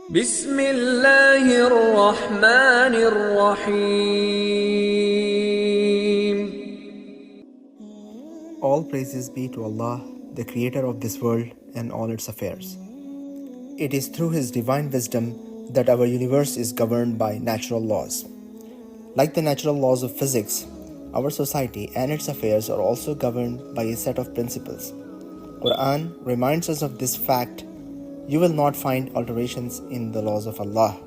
بسم الله الرحمن الرحيم. All praises be to Allah, the creator of this world and all its affairs. It is through His divine wisdom that our universe is governed by natural laws. Like the natural laws of physics, our society and its affairs are also governed by a set of principles. Quran reminds us of this fact. You will not find alterations in the laws of Allah.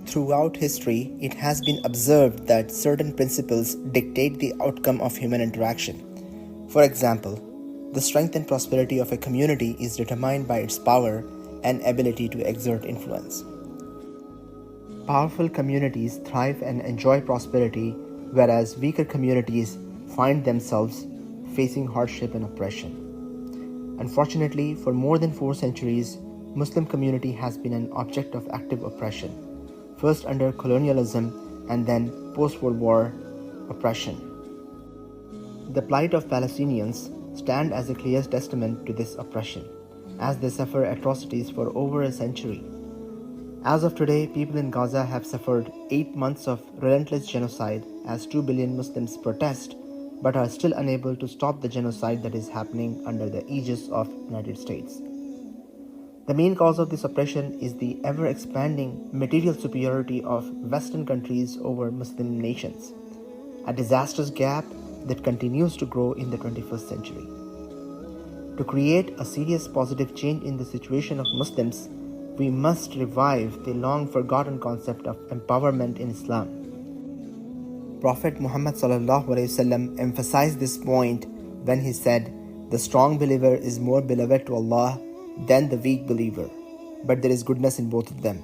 Throughout history, it has been observed that certain principles dictate the outcome of human interaction. For example, the strength and prosperity of a community is determined by its power and ability to exert influence. Powerful communities thrive and enjoy prosperity, whereas weaker communities find themselves facing hardship and oppression. Unfortunately, for more than 4 centuries, Muslim community has been an object of active oppression, first under colonialism and then post-World War oppression. The plight of Palestinians stand as a clear testament to this oppression, as they suffer atrocities for over a century. As of today, people in Gaza have suffered 8 months of relentless genocide as 2 billion Muslims protest, but are still unable to stop the genocide that is happening under the aegis of United States. The main cause of this oppression is the ever-expanding material superiority of Western countries over Muslim nations, a disastrous gap that continues to grow in the 21st century. To create a serious positive change in the situation of Muslims, we must revive the long-forgotten concept of empowerment in Islam. Prophet Muhammad ﷺ emphasized this point when he said, "The strong believer is more beloved to Allah than the weak believer, but there is goodness in both of them.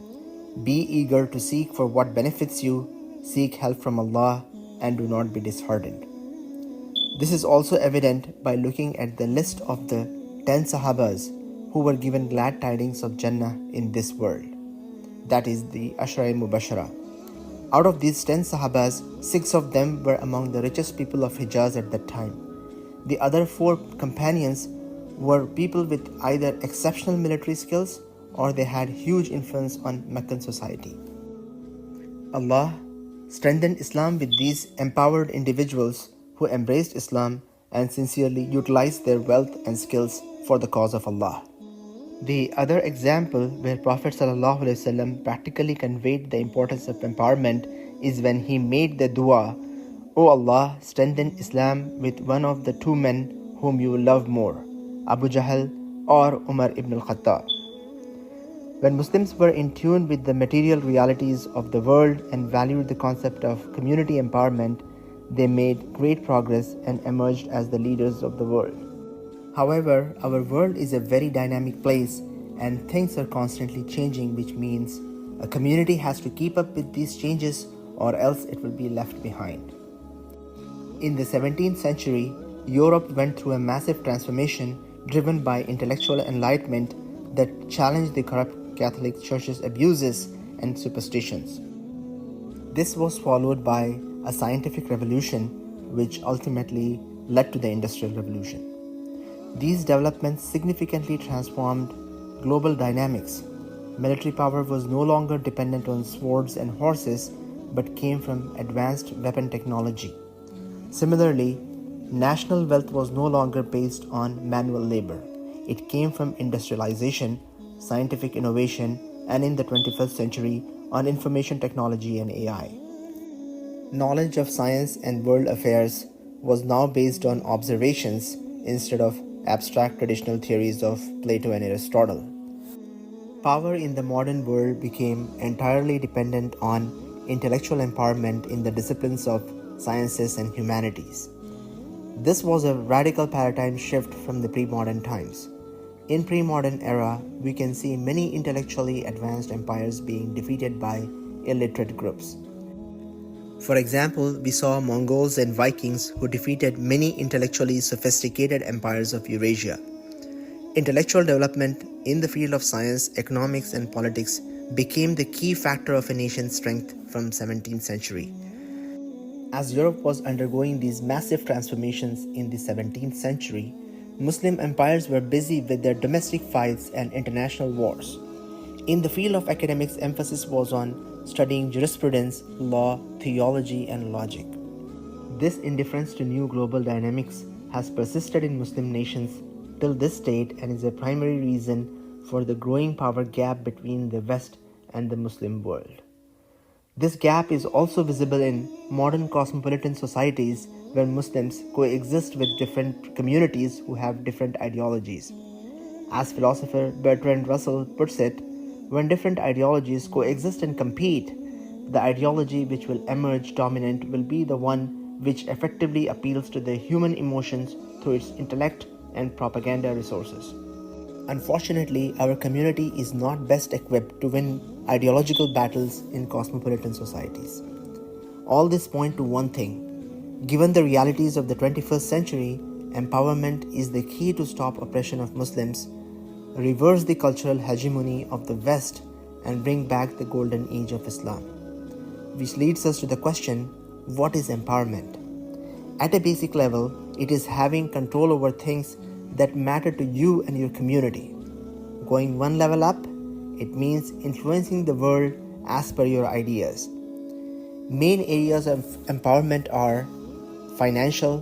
Be eager to seek for what benefits you, seek help from Allah, and do not be disheartened." This is also evident by looking at the list of the 10 Sahabas who were given glad tidings of Jannah in this world. That is the Ashra-e Mubashara. Out of these 10 Sahabas, 6 of them were among the richest people of Hijaz at that time. The other 4 companions were people with either exceptional military skills or they had huge influence on Meccan society. Allah strengthened Islam with these empowered individuals who embraced Islam and sincerely utilized their wealth and skills for the cause of Allah. The other example where Prophet ﷺ practically conveyed the importance of empowerment is when he made the dua, "O Allah, strengthen Islam with one of the 2 men whom you love more, Abu Jahl or Umar ibn al-Khattab." When Muslims were in tune with the material realities of the world and valued the concept of community empowerment, they made great progress and emerged as the leaders of the world. However, our world is a very dynamic place and things are constantly changing, which means a community has to keep up with these changes or else it will be left behind. In the 17th century, Europe went through a massive transformation driven by intellectual enlightenment that challenged the corrupt Catholic Church's abuses and superstitions. This was followed by a scientific revolution which ultimately led to the Industrial Revolution. These developments significantly transformed global dynamics. Military power was no longer dependent on swords and horses but came from advanced weapon technology. Similarly, national wealth was no longer based on manual labor. It came from industrialization, scientific innovation, and in the 21st century, on information technology and AI. Knowledge of science and world affairs was now based on observations instead of abstract traditional theories of Plato and Aristotle. Power in the modern world became entirely dependent on intellectual empowerment in the disciplines of sciences and humanities. This was a radical paradigm shift from the pre-modern times. In pre-modern era, we can see many intellectually advanced empires being defeated by illiterate groups. For example, we saw Mongols and Vikings who defeated many intellectually sophisticated empires of Eurasia. Intellectual development in the field of science, economics, and politics became the key factor of a nation's strength from 17th century. As Europe was undergoing these massive transformations in the 17th century, Muslim empires were busy with their domestic fights and international wars. In the field of academics, emphasis was on studying jurisprudence, law, theology, and logic. This indifference to new global dynamics has persisted in Muslim nations till this date and is a primary reason for the growing power gap between the West and the Muslim world. This gap is also visible in modern cosmopolitan societies where Muslims coexist with different communities who have different ideologies. As philosopher Bertrand Russell puts it, when different ideologies coexist and compete, the ideology which will emerge dominant will be the one which effectively appeals to the human emotions through its intellect and propaganda resources. Unfortunately, our community is not best equipped to win ideological battles in cosmopolitan societies. All this point to one thing. Given the realities of the 21st century, empowerment is the key to stop oppression of Muslims, reverse the cultural hegemony of the West, and bring back the golden age of Islam. Which leads us to the question, what is empowerment? At a basic level, it is having control over things that matter to you and your community. Going one level up, it means influencing the world as per your ideas. Main areas of empowerment are financial,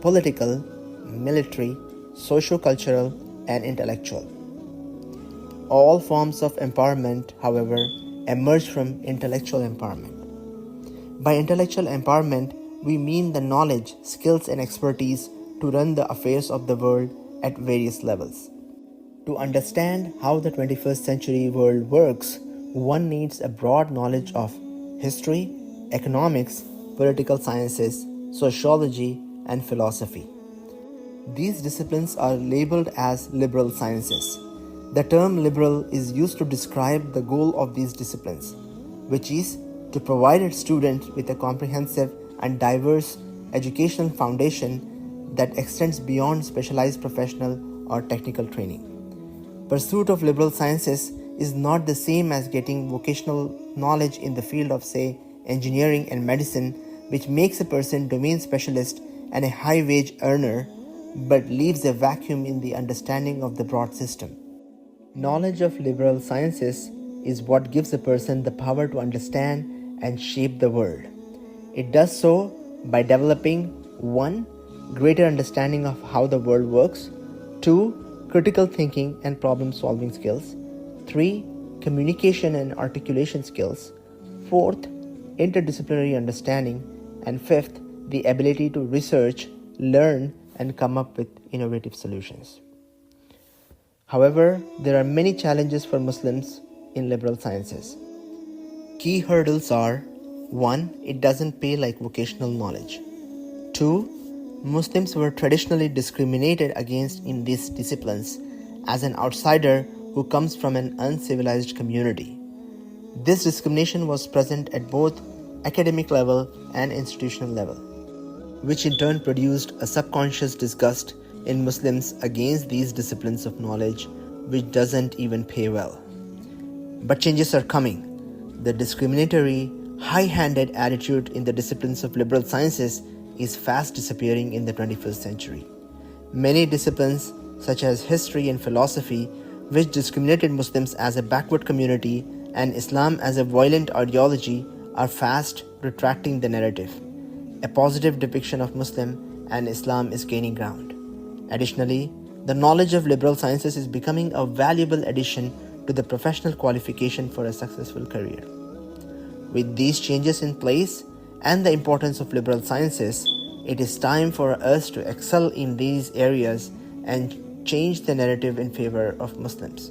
political, military, socio-cultural, and intellectual. All forms of empowerment, however, emerge from intellectual empowerment. By intellectual empowerment, we mean the knowledge, skills, and expertise to run the affairs of the world at various levels. To understand how the 21st century world works, one needs a broad knowledge of history, economics, political sciences, sociology, and philosophy. These disciplines are labeled as liberal sciences. The term liberal is used to describe the goal of these disciplines, which is to provide its students with a comprehensive and diverse educational foundation that extends beyond specialized professional or technical training. Pursuit of liberal sciences is not the same as getting vocational knowledge in the field of, say, engineering and medicine, which makes a person domain specialist and a high wage earner, but leaves a vacuum in the understanding of the broad system. Knowledge of liberal sciences is what gives a person the power to understand and shape the world. It does so by developing 1. Greater understanding of how the world works, 2. Critical thinking and problem-solving skills, 3. Communication and articulation skills, 4th. Interdisciplinary understanding, and 5th. The ability to research, learn, and come up with innovative solutions. However, there are many challenges for Muslims in liberal sciences. Key hurdles are 1. It doesn't pay like vocational knowledge. 2. Muslims were traditionally discriminated against in these disciplines as an outsider who comes from an uncivilized community. This discrimination was present at both academic level and institutional level, which in turn produced a subconscious disgust in Muslims against these disciplines of knowledge, which doesn't even pay well. But changes are coming. The discriminatory, high-handed attitude in the disciplines of liberal sciences is fast disappearing in the 21st century. Many disciplines, such as history and philosophy, which discriminated Muslims as a backward community and Islam as a violent ideology, are fast retracting the narrative. A positive depiction of Muslim and Islam is gaining ground. Additionally, the knowledge of liberal sciences is becoming a valuable addition to the professional qualification for a successful career. With these changes in place and the importance of liberal sciences, it is time for us to excel in these areas and change the narrative in favor of Muslims.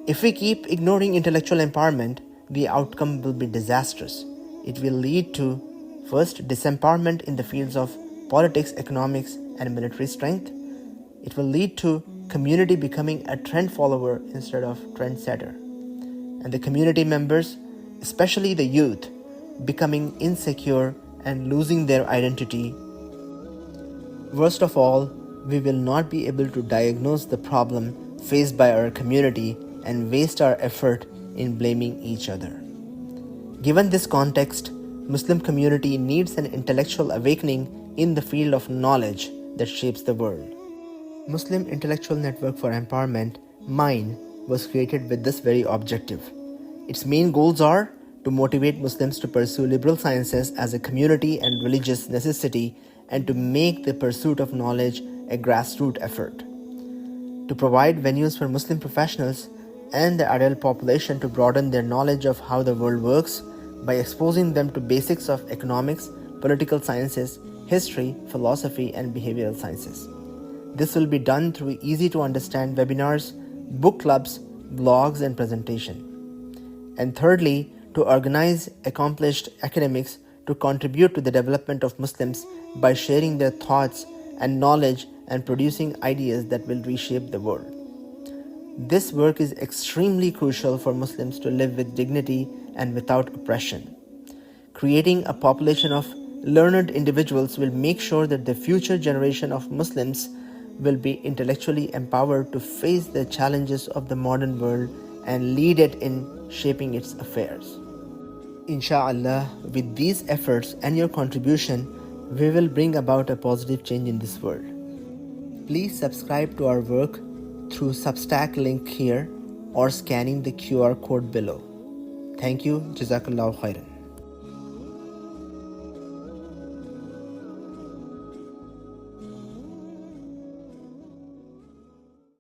If we keep ignoring intellectual empowerment, the outcome will be disastrous. It will lead to, first, disempowerment in the fields of politics, economics, and military strength. It will lead to community becoming a trend follower instead of trendsetter, and the community members, especially the youth, becoming insecure and losing their identity. Worst of all, we will not be able to diagnose the problem faced by our community and waste our effort in blaming each other. Given this context, Muslim community needs an intellectual awakening in the field of knowledge that shapes the world. Muslim Intellectual Network for Empowerment, MINE, was created with this very objective. Its main goals are to motivate Muslims to pursue liberal sciences as a community and religious necessity, and to make the pursuit of knowledge a grassroots effort, to provide venues for Muslim professionals and the adult population to broaden their knowledge of how the world works by exposing them to basics of economics, political sciences, history, philosophy, and behavioral sciences. This will be done through easy-to-understand webinars, book clubs, blogs, and presentation. And thirdly, to organize accomplished academics to contribute to the development of Muslims by sharing their thoughts and knowledge and producing ideas that will reshape the world. This work is extremely crucial for Muslims to live with dignity and without oppression. Creating a population of learned individuals will make sure that the future generation of Muslims will be intellectually empowered to face the challenges of the modern world and lead it in shaping its affairs. Insha'Allah, with these efforts and your contribution, we will bring about a positive change in this world. Please subscribe to our work through Substack link here or scanning the QR code below. Thank you. Jazakallahu khairan.